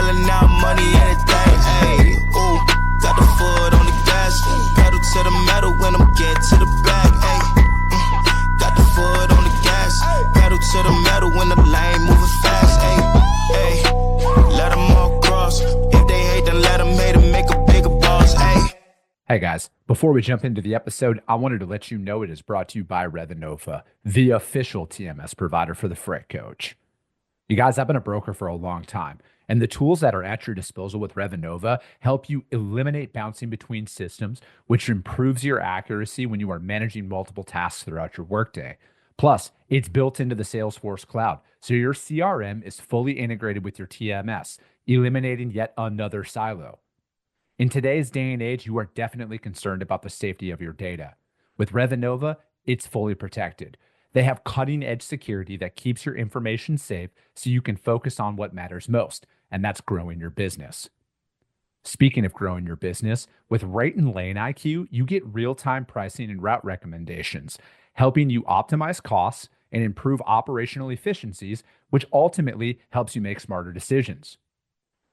shelling out money, anything, ayy. Ooh, got the foot on the gas, pedal to the metal when I'm get to the back, ayy. Got the foot on the gas, pedal to the metal when the lane moving fast, ayy. Ayy, let them all cross. If they hate, then let them hate and make a bigger boss, ayy. Hey guys, before we jump into the episode, I wanted to let you know it is brought to you by Revenova, the official TMS provider for the Freight Coach. You guys, I've been a broker for a long time, and the tools that are at your disposal with Revenova help you eliminate bouncing between systems, which improves your accuracy when you are managing multiple tasks throughout your workday. Plus, it's built into the Salesforce cloud, so your CRM is fully integrated with your TMS, eliminating yet another silo. In today's day and age, you are definitely concerned about the safety of your data. With Revenova, it's fully protected. They have cutting-edge security that keeps your information safe so you can focus on what matters most, and that's growing your business. Speaking of growing your business, with Rate and Lane IQ, you get real-time pricing and route recommendations, helping you optimize costs and improve operational efficiencies, which ultimately helps you make smarter decisions.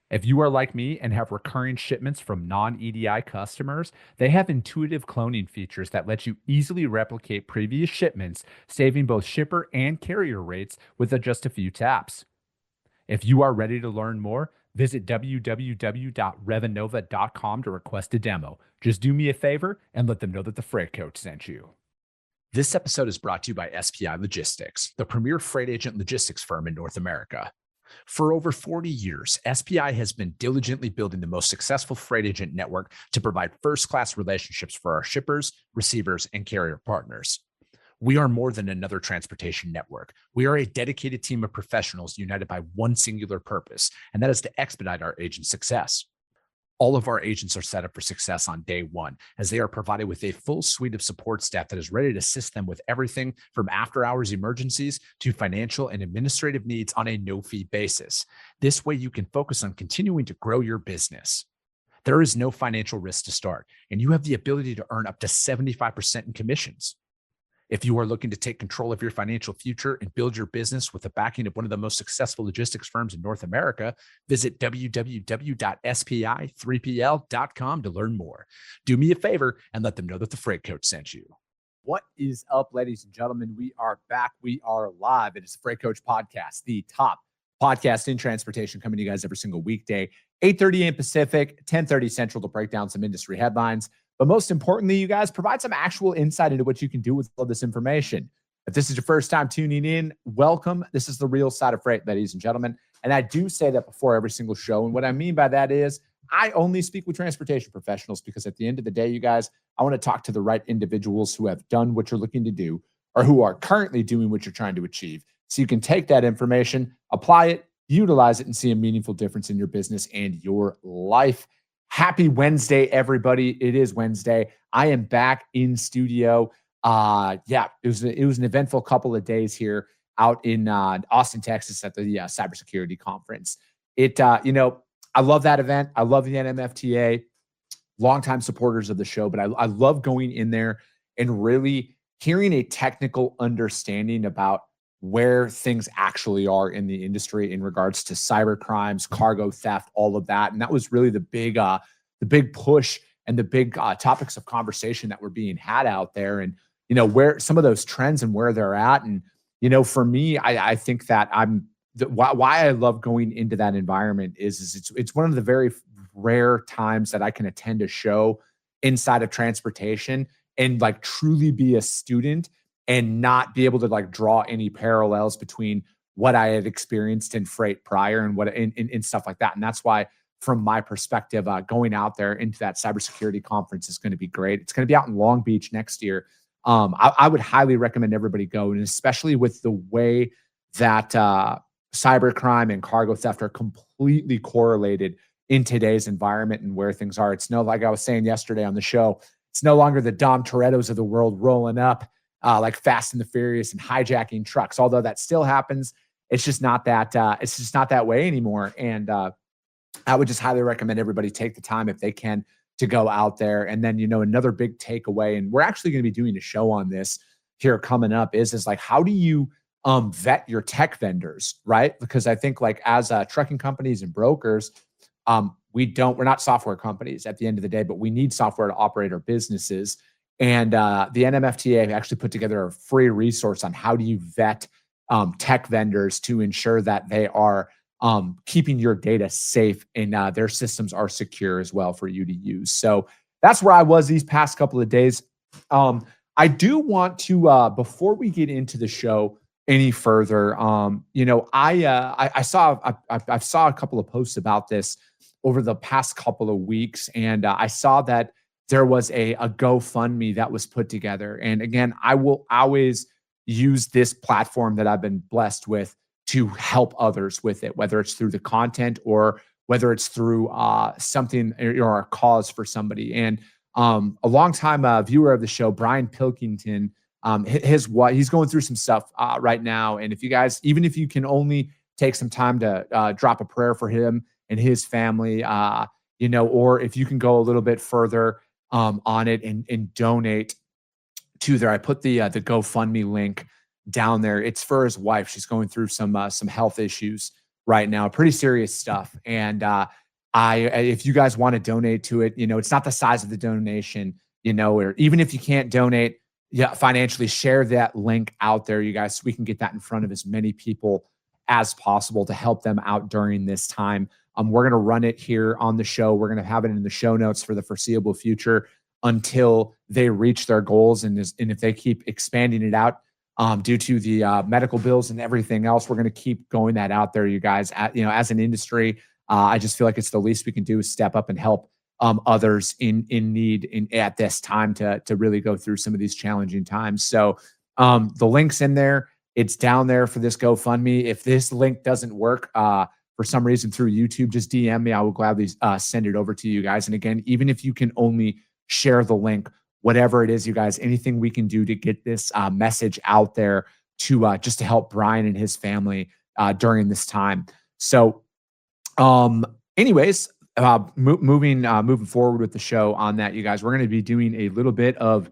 If you are like me and have recurring shipments from non-EDI customers, they have intuitive cloning features that let you easily replicate previous shipments, saving both shipper and carrier rates with just a few taps. If you are ready to learn more, visit www.revenova.com to request a demo. Just do me a favor and let them know that the Freight Coach sent you. This episode is brought to you by SPI Logistics, the premier freight agent logistics firm in North America. For over 40 years, SPI has been diligently building the most successful freight agent network to provide first-class relationships for our shippers, receivers, and carrier partners. We are more than another transportation network. We are a dedicated team of professionals united by one singular purpose, and that is to expedite our agent success. All of our agents are set up for success on day one, as they are provided with a full suite of support staff that is ready to assist them with everything from after-hours emergencies to financial and administrative needs on a no-fee basis. This way, you can focus on continuing to grow your business. There is no financial risk to start, and you have the ability to earn up to 75% in commissions. If you are looking to take control of your financial future and build your business with the backing of one of the most successful logistics firms in North America, visit www.spi3pl.com to learn more. Do me a favor and let them know that the Freight Coach sent you. What is up, ladies and gentlemen? We are back. We are live. It is the Freight Coach Podcast, the top podcast in transportation, coming to you guys every single weekday, 8:30 a.m. Pacific, 10:30 Central, to break down some industry headlines. But most importantly, you guys provide some actual insight into what you can do with all this information. If this is your first time tuning in, welcome. This is the real side of freight, ladies and gentlemen. And I do say that before every single show. And what I mean by that is I only speak with transportation professionals, because at the end of the day, you guys, I want to talk to the right individuals who have done what you're looking to do or who are currently doing what you're trying to achieve. So you can take that information, apply it, utilize it, and see a meaningful difference in your business and your life. Happy Wednesday, everybody. It is Wednesday. I am back in studio. It was an eventful couple of days here out in Austin, Texas at the cybersecurity conference. I love that event. I love the NMFTA, longtime supporters of the show, but I love going in there and really hearing a technical understanding about where things actually are in the industry in regards to cyber crimes, cargo theft, all of that. And that was really the big push and the big topics of conversation that were being had out there, and, where some of those trends and where they're at. And, for me, I think that why I love going into that environment is it's one of the very rare times that I can attend a show inside of transportation and like truly be a student and not be able to like draw any parallels between what I had experienced in freight prior and what in stuff like that. And that's why, from my perspective, going out there into that cybersecurity conference is going to be great. It's going to be out in Long Beach next year. I would highly recommend everybody go, and especially with the way that cybercrime and cargo theft are completely correlated in today's environment and where things are. It's like I was saying yesterday on the show, it's no longer the Dom Torettos of the world rolling up like Fast and the Furious and hijacking trucks. Although that still happens, it's just not that. It's just not that way anymore. And I would just highly recommend everybody take the time, if they can, to go out there. And then, another big takeaway, and we're actually going to be doing a show on this here coming up, is like, how do you vet your tech vendors, right? Because I think like as trucking companies and brokers, we're not software companies at the end of the day, but we need software to operate our businesses. And the NMFTA actually put together a free resource on how do you vet tech vendors to ensure that they are keeping your data safe and their systems are secure as well for you to use. So that's where I was these past couple of days. I do want to, before we get into the show any further, I saw a couple of posts about this over the past couple of weeks, and I saw that there was a GoFundMe that was put together. And again, I will always use this platform that I've been blessed with to help others with it, whether it's through the content or whether it's through something or a cause for somebody. And a longtime viewer of the show, Brian Pilkington, he's going through some stuff right now. And if you guys, even if you can only take some time to drop a prayer for him and his family, or if you can go a little bit further on it and donate to there. I put the GoFundMe link down there. It's for his wife. She's going through some health issues right now, pretty serious stuff. And if you guys want to donate to it, it's not the size of the donation, or even if you can't donate financially, share that link out there, you guys, so we can get that in front of as many people as possible to help them out during this time. We're going to run it here on the show. We're going to have it in the show notes for the foreseeable future until they reach their goals. And if they keep expanding it out due to the medical bills and everything else, we're going to keep going that out there, you guys. As an industry, I just feel like it's the least we can do is step up and help others in need at this time to really go through some of these challenging times. So the link's in there. It's down there for this GoFundMe. If this link doesn't work for some reason through YouTube, just DM me. I will gladly send it over to you guys. And again, even if you can only share the link, whatever it is, you guys, anything we can do to get this message out there to just to help Brian and his family during this time. So anyways, moving forward with the show on that, you guys, we're going to be doing a little bit of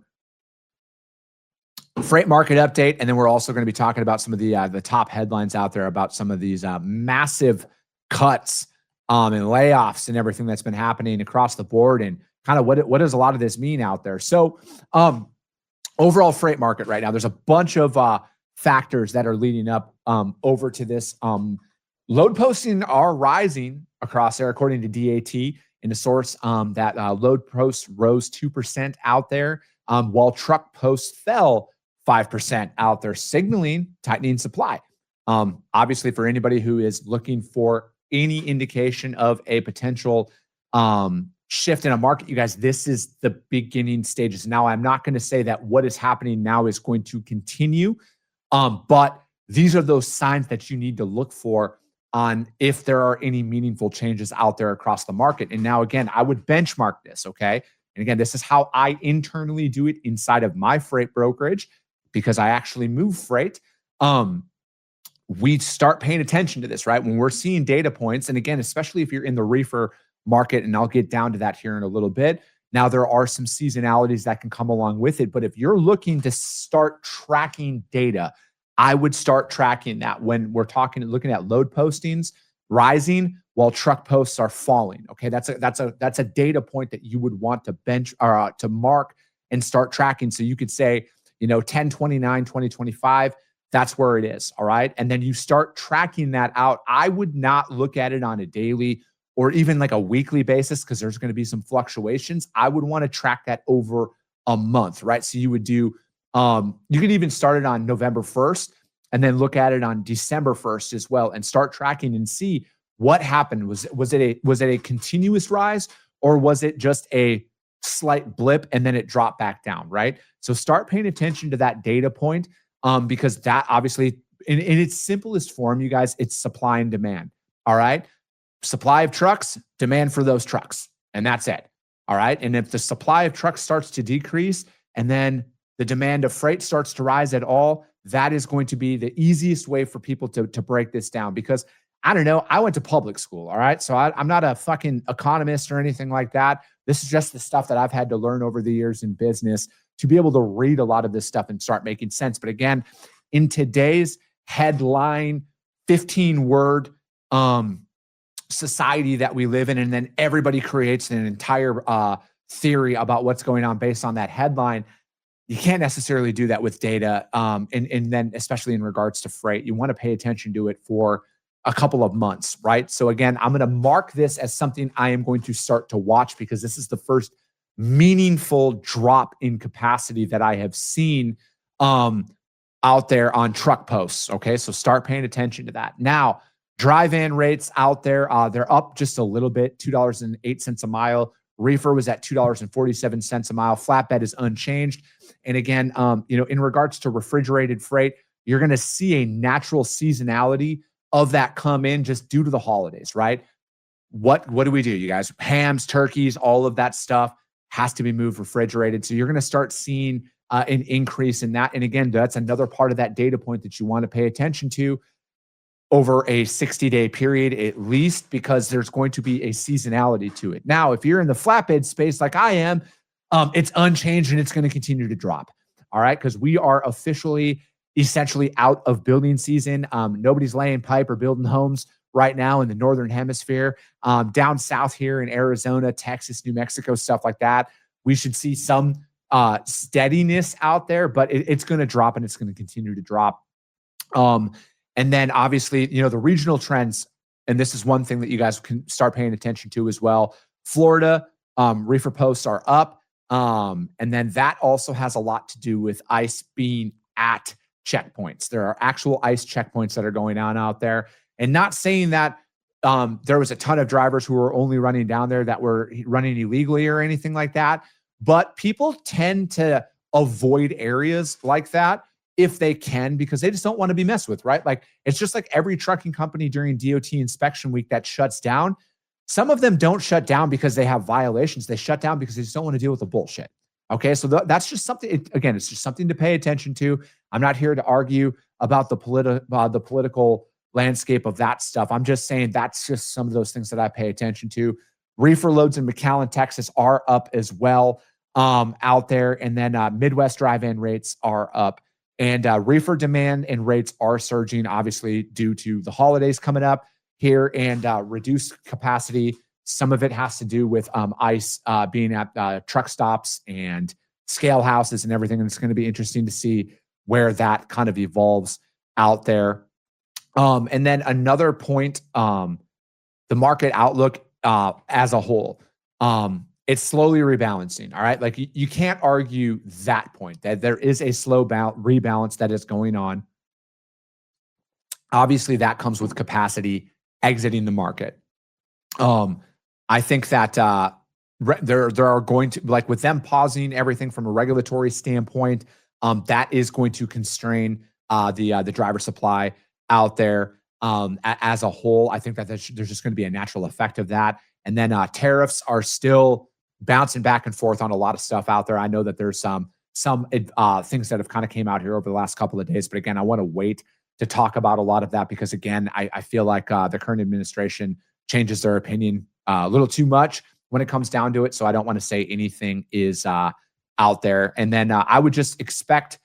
freight market update, and then we're also going to be talking about some of the top headlines out there about some of these massive cuts and layoffs and everything that's been happening across the board, and kind of what does a lot of this mean out there. So overall freight market right now, there's a bunch of factors that are leading up over to this. Load posting are rising across there, according to DAT, in a source that load posts rose 2% out there, while truck posts fell 5% out there, signaling tightening supply. Obviously, for anybody who is looking for any indication of a potential shift in a market, you guys, this is the beginning stages. Now, I'm not going to say that what is happening now is going to continue, but these are those signs that you need to look for on if there are any meaningful changes out there across the market. And now, again, I would benchmark this, okay? And again, this is how I internally do it inside of my freight brokerage, because I actually move freight. We start paying attention to this, right? When we're seeing data points, and again, especially if you're in the reefer market, and I'll get down to that here in a little bit. Now, there are some seasonalities that can come along with it, but if you're looking to start tracking data, I would start tracking that when we're looking at load postings rising while truck posts are falling. Okay, that's a data point that you would want to bench or to mark and start tracking. So you could say, 10/29/2025, that's where it is. All right, and then you start tracking that out. I would not look at it on a daily or even like a weekly basis, because there's going to be some fluctuations. I would want to track that over a month, right? So you would do, you could even start it on November 1st and then look at it on December 1st as well, and start tracking and see what happened. Was it a continuous rise, or was it just a slight blip and then it dropped back down, right? So start paying attention to that data point, because that obviously, in its simplest form, you guys, it's supply and demand. All right. Supply of trucks, demand for those trucks. And that's it. All right. And if the supply of trucks starts to decrease and then the demand of freight starts to rise at all, that is going to be the easiest way for people to break this down. Because I don't know, I went to public school. All right. So I'm not a fucking economist or anything like that. This is just the stuff that I've had to learn over the years in business to be able to read a lot of this stuff and start making sense. But again, in today's headline, 15-word society that we live in, and then everybody creates an entire theory about what's going on based on that headline. You can't necessarily do that with data. And then especially in regards to freight, you want to pay attention to it for a couple of months, right? So again, I'm going to mark this as something I am going to start to watch, because this is the first meaningful drop in capacity that I have seen out there on truck posts. Okay, so start paying attention to that. Now, dry van rates out there, they're up just a little bit, $2.08 a mile. Reefer was at $2.47 a mile. Flatbed is unchanged. And again, in regards to refrigerated freight, you're going to see a natural seasonality of that come in just due to the holidays, right? What do we do, you guys? Hams, turkeys, all of that stuff has to be moved refrigerated. So you're going to start seeing an increase in that. And again, that's another part of that data point that you want to pay attention to over a 60-day period at least, because there's going to be a seasonality to it. Now, if you're in the flatbed space like I am, it's unchanged and it's going to continue to drop. All right, because we are officially essentially out of building season. Nobody's laying pipe or building homes right now in the Northern Hemisphere. Down south here in Arizona, Texas, New Mexico, stuff like that, we should see some steadiness out there, but it's going to drop and it's going to continue to drop. And then obviously, the regional trends, and this is one thing that you guys can start paying attention to as well. Florida, reefer posts are up. And then that also has a lot to do with ICE being at checkpoints. There are actual ICE checkpoints that are going on out there. And not saying that there was a ton of drivers who were only running down there that were running illegally or anything like that. But people tend to avoid areas like that if they can, because they just don't want to be messed with, right? Like, it's just like every trucking company during DOT inspection week that shuts down. Some of them don't shut down because they have violations. They shut down because they just don't want to deal with the bullshit. Okay, so that's just something, again, it's just something to pay attention to. I'm not here to argue about the political landscape of that stuff. I'm just saying that's just some of those things that I pay attention to. Reefer loads in McAllen, Texas are up as well out there. And then Midwest drive-in rates are up. And reefer demand and rates are surging, obviously, due to the holidays coming up here and reduced capacity. Some of it has to do with ICE being at truck stops and scale houses and everything. And it's going to be interesting to see where that kind of evolves out there. And then another point, the market outlook as a whole, it's slowly rebalancing. All right. Like you can't argue that point, that there is a slow rebalance that is going on. Obviously, that comes with capacity exiting the market. I think that there are going to, like, with them pausing everything from a regulatory standpoint, that is going to constrain the driver supply out there as a whole. I think that there's just going to be a natural effect of that. And then tariffs are still bouncing back and forth on a lot of stuff out there. I know that there's some things that have kind of came out here over the last couple of days, but again, I want to wait to talk about a lot of that because again, I feel like the current administration changes their opinion a little too much when it comes down to it. So I don't want to say anything is out there. And then I would just expect,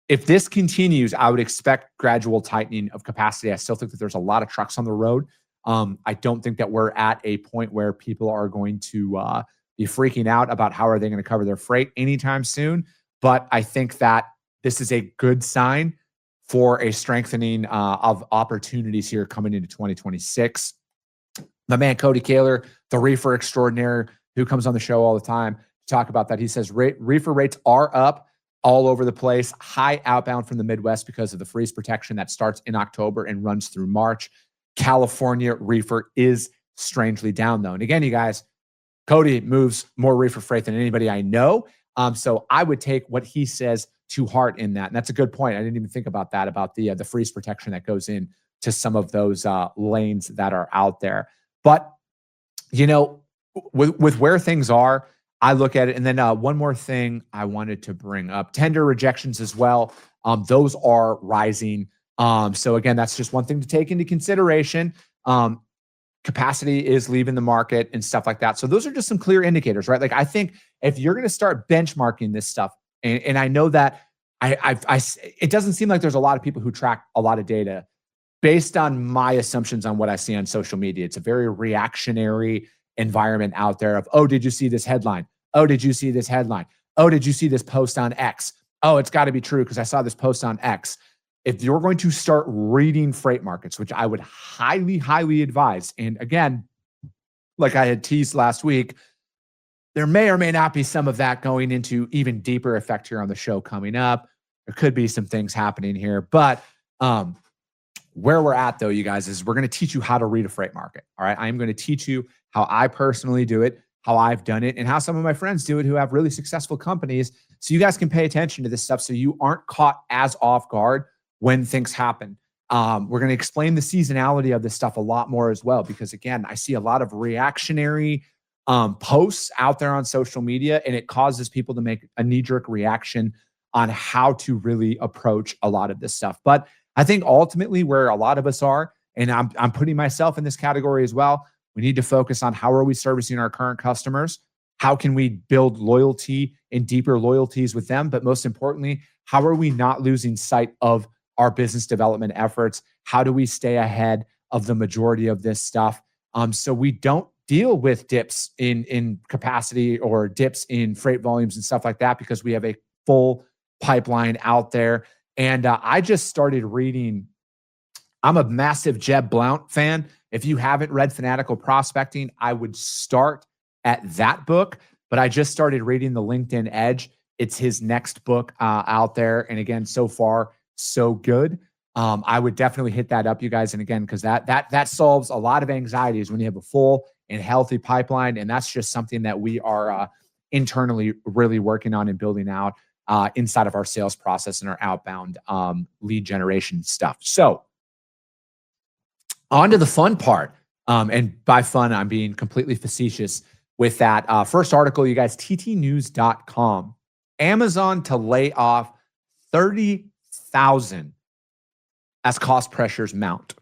if this continues, I would expect gradual tightening of capacity. I still think that there's a lot of trucks on the road. I don't think that we're at a point where people are going to be freaking out about how are they going to cover their freight anytime soon. But I think that this is a good sign for a strengthening of opportunities here coming into 2026. My man, Cody Kaler, the reefer extraordinaire who comes on the show all the time to talk about that. He says reefer rates are up all over the place, high outbound from the Midwest because of the freeze protection that starts in October and runs through March. California reefer is strangely down though. And again, you guys, Cody moves more reefer freight than anybody I know. So I would take what he says to heart in that. And that's a good point. I didn't even think about that, about the freeze protection that goes in to some of those lanes that are out there. But, with where things are, I look at it. And then one more thing I wanted to bring up, tender rejections as well. Those are rising. So again, that's just one thing to take into consideration. Capacity is leaving the market and stuff like that. So those are just some clear indicators, right? Like I think if you're going to start benchmarking this stuff, and I know that it doesn't seem like there's a lot of people who track a lot of data based on my assumptions on what I see on social media. It's a very reactionary environment out there of, oh, did you see this headline? Oh, did you see this headline? Oh, did you see this post on X? Oh, it's got to be true because I saw this post on X. If you're going to start reading freight markets, which I would highly, highly advise, and again, like I had teased last week, there may or may not be some of that going into even deeper effect here on the show coming up. There could be some things happening here, but where we're at though, you guys, is we're going to teach you how to read a freight market. All right. I am going to teach you how I personally do it, how I've done it, and how some of my friends do it who have really successful companies. So you guys can pay attention to this stuff so you aren't caught as off guard when things happen. We're going to explain the seasonality of this stuff a lot more as well, because again, I see a lot of reactionary posts out there on social media, and it causes people to make a knee-jerk reaction on how to really approach a lot of this stuff. But I think ultimately where a lot of us are, and I'm putting myself in this category as well, we need to focus on how are we servicing our current customers? How can we build loyalty and deeper loyalties with them? But most importantly, how are we not losing sight of our business development efforts? How do we stay ahead of the majority of this stuff so we don't deal with dips in capacity or dips in freight volumes and stuff like that, because we have a full pipeline out there. And I just started reading. I'm a massive Jeb Blount fan. If you haven't read Fanatical Prospecting, I would start at that book. But I just started reading The LinkedIn Edge. It's his next book out there. And again, so far, so good. I would definitely hit that up, you guys. And again, because that solves a lot of anxieties when you have a full and healthy pipeline. And that's just something that we are internally really working on and building out inside of our sales process and our outbound lead generation stuff. So on to the fun part. And by fun, I'm being completely facetious with that. First article, you guys, ttnews.com. Amazon to lay off 30,000 as cost pressures mount.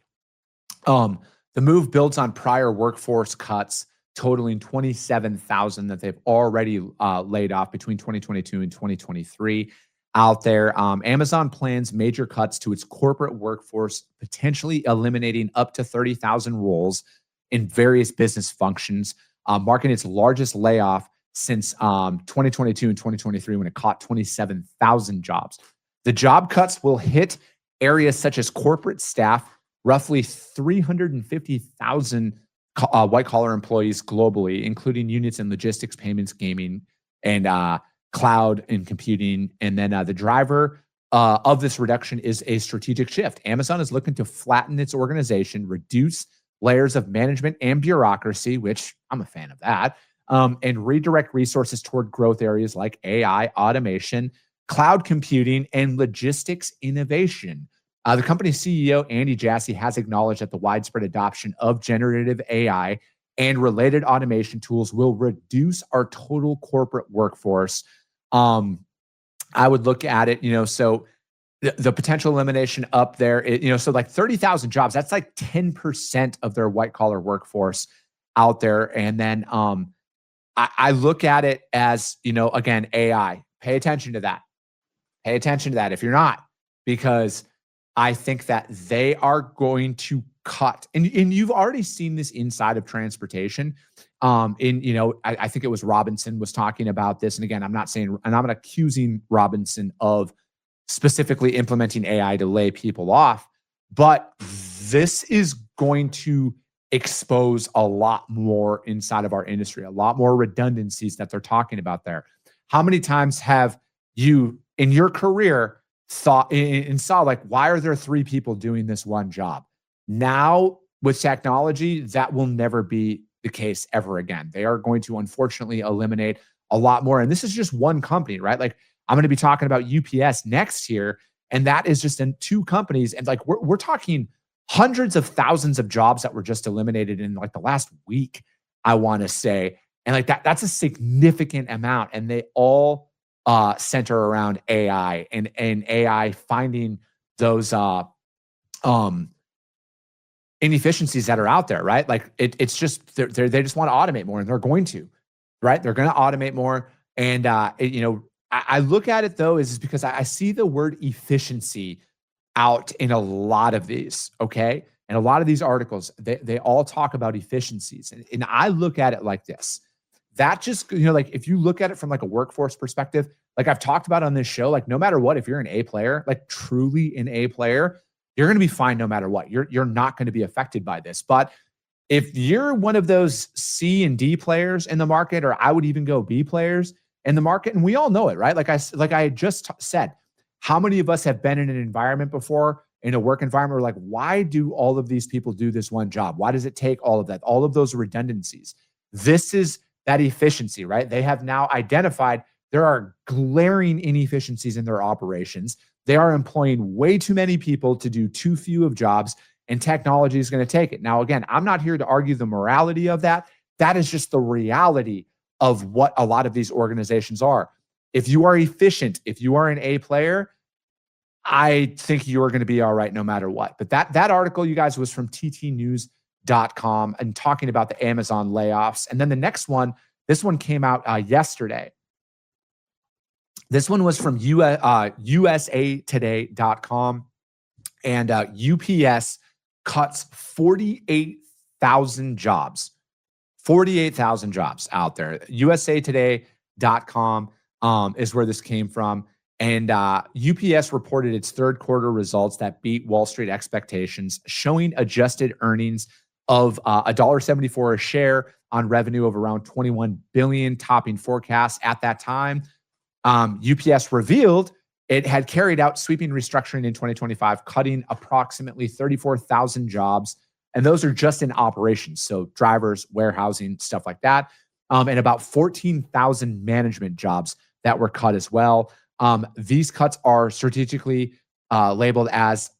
The move builds on prior workforce cuts totaling 27,000 that they've already laid off between 2022 and 2023 out there. Amazon plans major cuts to its corporate workforce, potentially eliminating up to 30,000 roles in various business functions, marking its largest layoff since 2022 and 2023 when it caught 27,000 jobs. The job cuts will hit areas such as corporate staff, roughly 350,000 white-collar employees globally, including units in logistics, payments, gaming, and cloud and computing. And then the driver of this reduction is a strategic shift. Amazon is looking to flatten its organization, reduce layers of management and bureaucracy, which I'm a fan of that, and redirect resources toward growth areas like AI, automation, cloud computing, and logistics innovation. The company's CEO, Andy Jassy, has acknowledged that the widespread adoption of generative AI and related automation tools will reduce our total corporate workforce. I would look at it, so the potential elimination up there, so like 30,000 jobs, that's like 10% of their white collar workforce out there. And then I look at it as, again, AI. Pay attention to that. Pay attention to that if you're not, because I think that they are going to cut, and you've already seen this inside of transportation. I think it was Robinson was talking about this. And again, I'm not accusing Robinson of specifically implementing AI to lay people off, but this is going to expose a lot more inside of our industry, a lot more redundancies that they're talking about there. How many times have you in your career thought and saw, like, why are there 3 people doing this one job? Now with technology, that will never be the case ever again. They are going to unfortunately eliminate a lot more. And this is just one company, right? Like, I'm going to be talking about UPS next year, and that is just in 2 companies. And like, we're talking hundreds of thousands of jobs that were just eliminated in like the last week, I want to say. And like that's a significant amount. And they all center around AI and AI finding those inefficiencies that are out there, right? Like it's just they just want to automate more, and they're going to, right? They're going to automate more, and I look at it though, is because I see the word efficiency out in a lot of these, okay? And a lot of these articles, they all talk about efficiencies. And I look at it like this. That just, like if you look at it from like a workforce perspective, like I've talked about on this show, like no matter what, if you're an A player, like truly an A player, you're going to be fine no matter what. You're not going to be affected by this. But if you're one of those C and D players in the market, or I would even go B players in the market, and we all know it, right? Like I just said, how many of us have been in an environment before, in a work environment, where like, why do all of these people do this one job? Why does it take all of that? All of those redundancies. This is that efficiency, right? They have now identified there are glaring inefficiencies in their operations. They are employing way too many people to do too few of jobs, and technology is going to take it. Now, again, I'm not here to argue the morality of that. That is just the reality of what a lot of these organizations are. If you are efficient, if you are an A player, I think you are going to be all right no matter what. But that article, you guys, was from ttnews.com and talking about the Amazon layoffs. And then the next one, this one came out yesterday. This one was from usatoday.com, and UPS cuts 48,000 jobs. 48,000 jobs out there. usatoday.com is where this came from. And UPS reported its third quarter results that beat Wall Street expectations, showing adjusted earnings of $1.74 a share on revenue of around $21 billion, topping forecasts at that time. UPS revealed it had carried out sweeping restructuring in 2025, cutting approximately 34,000 jobs. And those are just in operations. So drivers, warehousing, stuff like that. And about 14,000 management jobs that were cut as well. These cuts are strategically labeled as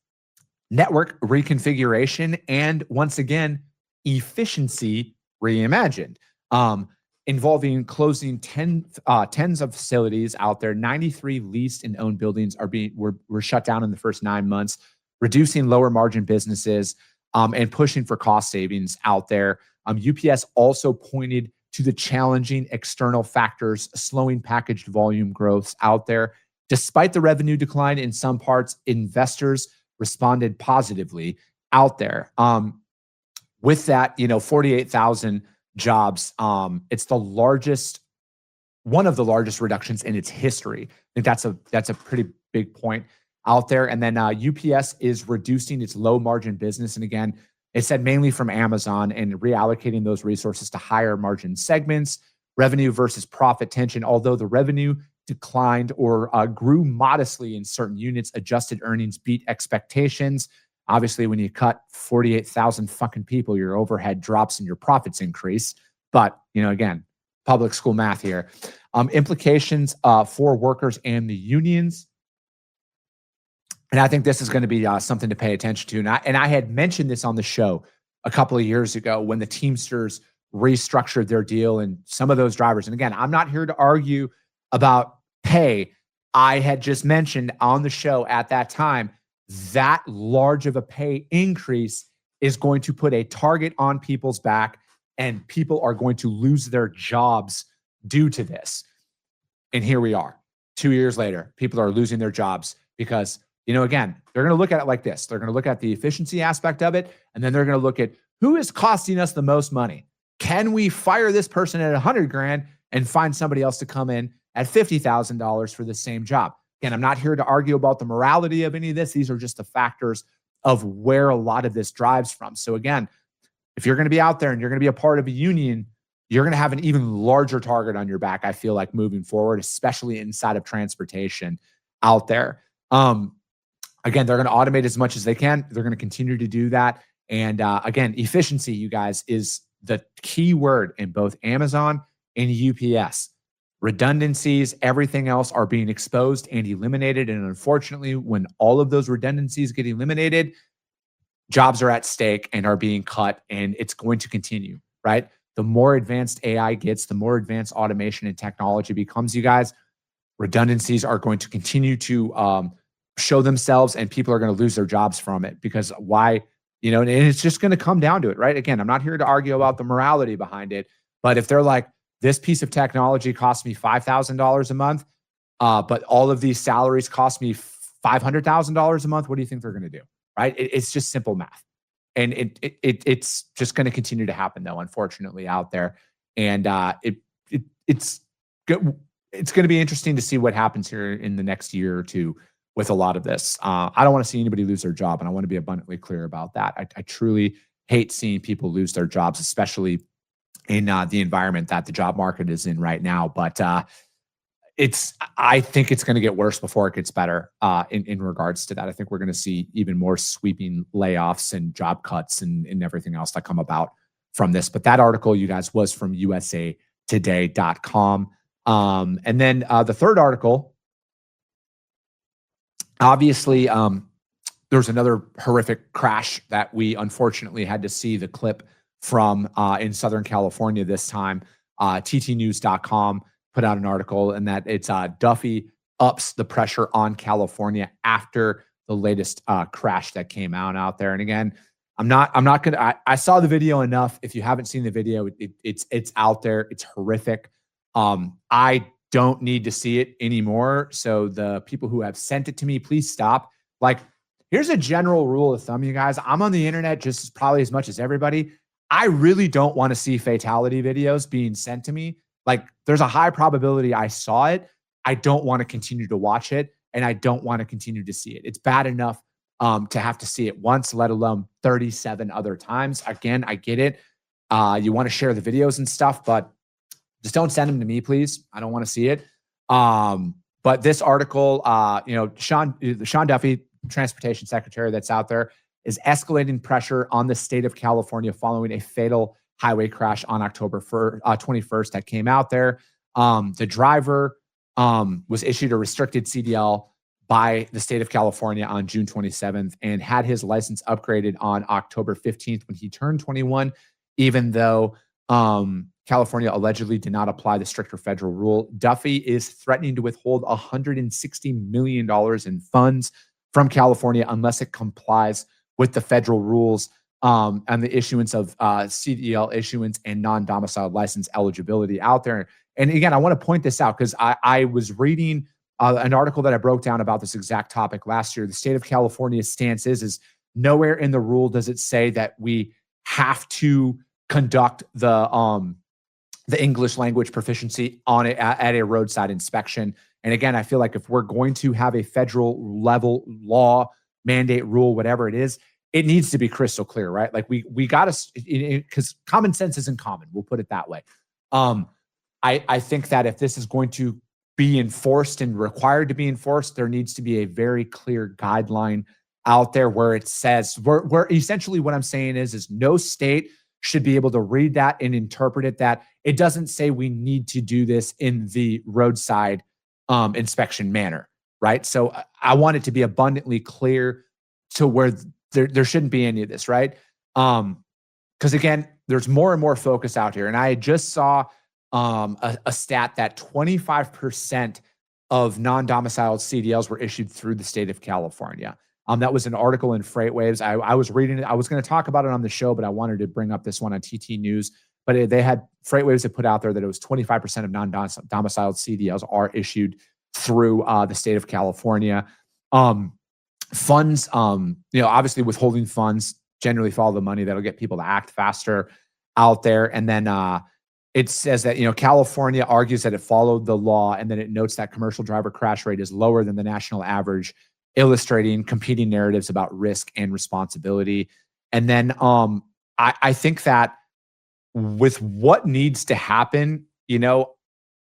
network reconfiguration and, once again, efficiency reimagined, involving closing tens of facilities out there. 93 leased and owned buildings were shut down in the first 9 months, reducing lower margin businesses and pushing for cost savings out there. UPS also pointed to the challenging external factors slowing packaged volume growths out there. Despite the revenue decline in some parts, investors responded positively out there. With that, 48,000 jobs, it's one of the largest reductions in its history. I think that's a pretty big point out there. And then UPS is reducing its low margin business. And again, it said mainly from Amazon, and reallocating those resources to higher margin segments, revenue versus profit tension. Although the revenue declined or grew modestly in certain units, adjusted earnings beat expectations. Obviously, when you cut 48,000 fucking people, your overhead drops and your profits increase. But, again, public school math here. Implications for workers and the unions. And I think this is going to be something to pay attention to. And I had mentioned this on the show a couple of years ago when the Teamsters restructured their deal and some of those drivers. And again, I'm not here to argue about pay. I had just mentioned on the show at that time, that large of a pay increase is going to put a target on people's back, and people are going to lose their jobs due to this. And here we are, 2 years later, people are losing their jobs because, again, they're going to look at it like this. They're going to look at the efficiency aspect of it, and then they're going to look at who is costing us the most money. Can we fire this person at $100,000 and find somebody else to come in at $50,000 for the same job? Again, I'm not here to argue about the morality of any of this. These are just the factors of where a lot of this drives from. So again, if you're going to be out there and you're going to be a part of a union, you're going to have an even larger target on your back, I feel like, moving forward, especially inside of transportation out there. Again, they're going to automate as much as they can. They're going to continue to do that. And again, efficiency, you guys, is the key word in both Amazon and UPS. Redundancies, everything else are being exposed and eliminated. And unfortunately, when all of those redundancies get eliminated, jobs are at stake and are being cut, and it's going to continue, right? The more advanced AI gets, the more advanced automation and technology becomes, you guys, redundancies are going to continue to show themselves, and people are going to lose their jobs from it. Because why? And it's just going to come down to it, right? Again, I'm not here to argue about the morality behind it, but if they're like, this piece of technology costs me $5,000 a month, But all of these salaries cost me $500,000 a month. What do you think they're going to do? Right? It's just simple math. And it's just going to continue to happen, though, unfortunately, out there. And it's going to be interesting to see what happens here in the next year or two with a lot of this. I don't want to see anybody lose their job, and I want to be abundantly clear about that. I truly hate seeing people lose their jobs, especially in the environment that the job market is in right now. But I think it's going to get worse before it gets better in regards to that. I think we're going to see even more sweeping layoffs and job cuts and everything else that come about from this. But that article, you guys, was from usatoday.com. And then the third article, obviously, there's another horrific crash that we unfortunately had to see the clip from in Southern California this time. ttnews.com put out an article, and that it's Duffy ups the pressure on California after the latest crash that came out there. And again, I'm not gonna. I saw the video enough. If you haven't seen the video, it's out there. It's horrific. I don't need to see it anymore. So the people who have sent it to me, please stop. Like, here's a general rule of thumb, you guys. I'm on the internet just probably as much as everybody. I really don't want to see fatality videos being sent to me. Like, there's a high probability I saw it. I don't want to continue to watch it, and I don't want to continue to see it. It's bad enough to have to see it once, let alone 37 other times. Again, I get it. You want to share the videos and stuff, but just don't send them to me, please. I don't want to see it. But this article, Sean Duffy, transportation secretary that's out there, is escalating pressure on the state of California following a fatal highway crash on October 21st that came out there. The driver was issued a restricted CDL by the state of California on June 27th and had his license upgraded on October 15th when he turned 21, even though California allegedly did not apply the stricter federal rule. Duffy is threatening to withhold $160 million in funds from California unless it complies with the federal rules and the issuance of CDL issuance and non-domiciled license eligibility out there. And again, I want to point this out because I was reading an article that I broke down about this exact topic last year. The state of California's stance is nowhere in the rule does it say that we have to conduct the English language proficiency on it at a roadside inspection. And again, I feel like if we're going to have a federal level law, mandate, rule, whatever it is, it needs to be crystal clear, right? Like we got to, because common sense isn't common. We'll put it that way. I think that if this is going to be enforced and required to be enforced, there needs to be a very clear guideline out there where it says, where essentially what I'm saying is no state should be able to read that and interpret it that it doesn't say we need to do this in the roadside inspection manner, right? So I want it to be abundantly clear to where there shouldn't be any of this, right? Because again, there's more and more focus out here. And I just saw a stat that 25% of non-domiciled CDLs were issued through the state of California. That was an article in FreightWaves. I was reading it. I was going to talk about it on the show, but I wanted to bring up this one on TT News. But they had FreightWaves that put out there that it was 25% of non-domiciled CDLs are issued through the state of California. Funds, obviously withholding funds generally follow the money. That'll get people to act faster out there. And then it says that, California argues that it followed the law, and then it notes that commercial driver crash rate is lower than the national average, illustrating competing narratives about risk and responsibility. And then I think that with what needs to happen,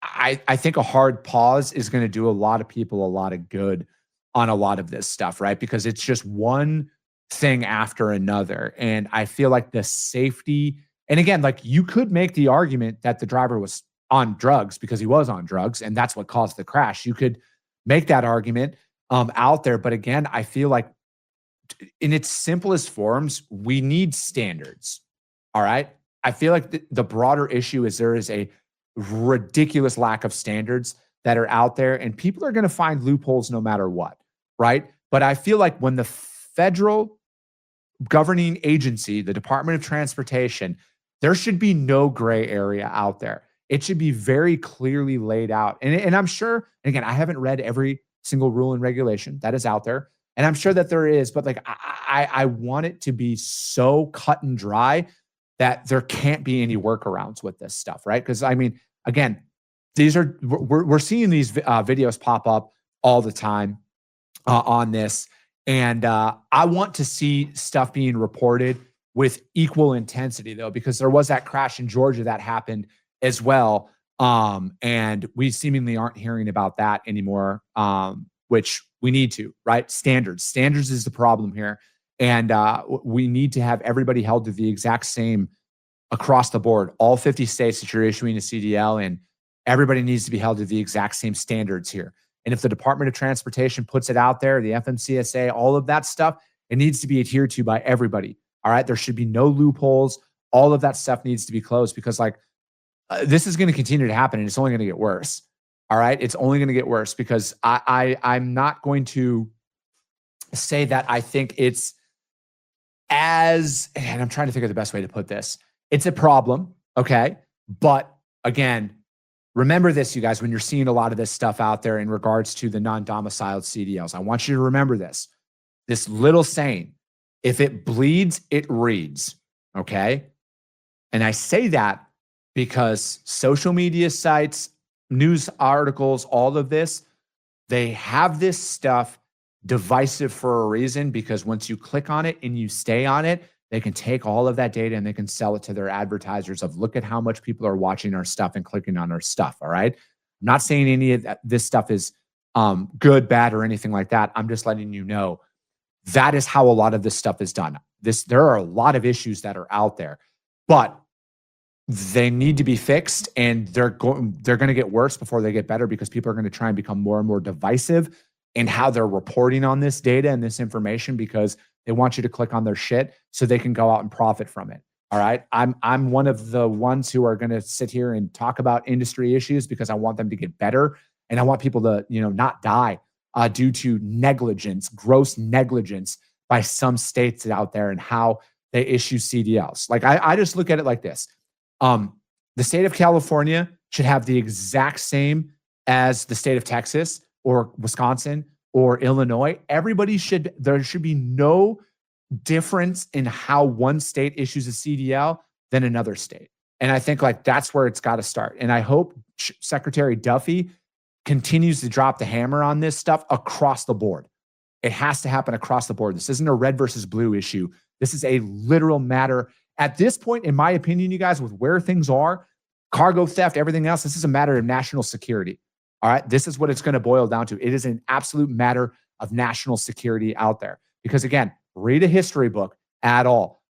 I think a hard pause is going to do a lot of people a lot of good on a lot of this stuff, right? Because it's just one thing after another. And I feel like the safety, and again, like you could make the argument that the driver was on drugs because he was on drugs and that's what caused the crash. You could make that argument out there. But again, I feel like in its simplest forms, we need standards. All right. I feel like the broader issue is there is a ridiculous lack of standards that are out there, and people are going to find loopholes no matter what, right? But I feel like when the federal governing agency, the Department of Transportation, there should be no gray area out there. It should be very clearly laid out. And I'm sure, and again, I haven't read every single rule and regulation that is out there. And I'm sure that there is, but like I want it to be so cut and dry that there can't be any workarounds with this stuff, right? Because I mean, again, we're seeing these videos pop up all the time on this, and I want to see stuff being reported with equal intensity, though, because there was that crash in Georgia that happened as well, and we seemingly aren't hearing about that anymore, which we need to, right? Standards is the problem here, and we need to have everybody held to the exact same across the board. All 50 states that you're issuing a CDL in, everybody needs to be held to the exact same standards here. And if the Department of Transportation puts it out there, the FMCSA, all of that stuff, it needs to be adhered to by everybody. All right. There should be no loopholes. All of that stuff needs to be closed because, like, this is going to continue to happen and it's only going to get worse. All right. It's only going to get worse because I'm not going to say that I think it's and I'm trying to think of the best way to put this. It's a problem. Okay. But again, remember this, you guys, when you're seeing a lot of this stuff out there in regards to the non-domiciled CDLs, I want you to remember this little saying: if it bleeds, it reads. Okay. And I say that because social media sites, news articles, all of this, they have this stuff divisive for a reason, because once you click on it and you stay on it, they can take all of that data and they can sell it to their advertisers of, look at how much people are watching our stuff and clicking on our stuff. All right. I'm not saying any of this stuff is good, bad, or anything like that. I'm just letting you know that is how a lot of this stuff is done. There are a lot of issues that are out there, but they need to be fixed, and they're going to get worse before they get better, because people are going to try and become more and more divisive in how they're reporting on this data and this information, because they want you to click on their shit so they can go out and profit from it. All right. I'm one of the ones who are going to sit here and talk about industry issues because I want them to get better, and I want people to, not die due to negligence, gross negligence by some states out there and how they issue CDLs. Like I just look at it like this. The state of California should have the exact same as the state of Texas or Wisconsin or Illinois. There should be no difference in how one state issues a CDL than another state. And I think like that's where it's got to start. And I hope Secretary Duffy continues to drop the hammer on this stuff across the board. It has to happen across the board. This isn't a red versus blue issue. This is a literal matter. At this point, in my opinion, you guys, with where things are, cargo theft, everything else, this is a matter of national security. All right. This is what it's going to boil down to. It is an absolute matter of national security out there. Because again, read a history book at all.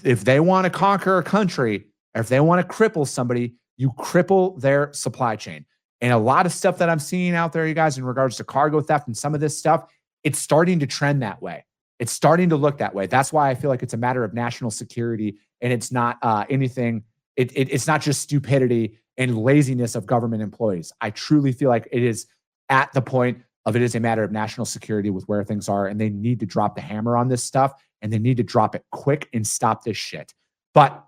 If they want to conquer a country, or if they want to cripple somebody, you cripple their supply chain. And a lot of stuff that I'm seeing out there, you guys, in regards to cargo theft and some of this stuff, it's starting to trend that way. It's starting to look that way. That's why I feel like it's a matter of national security, and it's not anything. It's not just stupidity and laziness of government employees. I truly feel like it is at the point of it is a matter of national security with where things are, and they need to drop the hammer on this stuff, and they need to drop it quick and stop this shit. But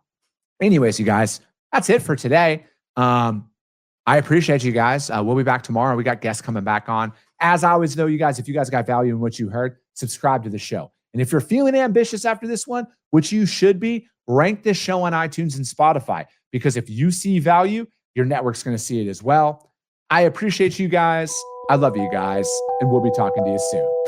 anyways, you guys, that's it for today. I appreciate you guys. We'll be back tomorrow. We got guests coming back on. As I always know, you guys, if you guys got value in what you heard, subscribe to the show. And if you're feeling ambitious after this one, which you should be, rank this show on iTunes and Spotify, because if you see value, your network's going to see it as well. I appreciate you guys. I love you guys, and we'll be talking to you soon.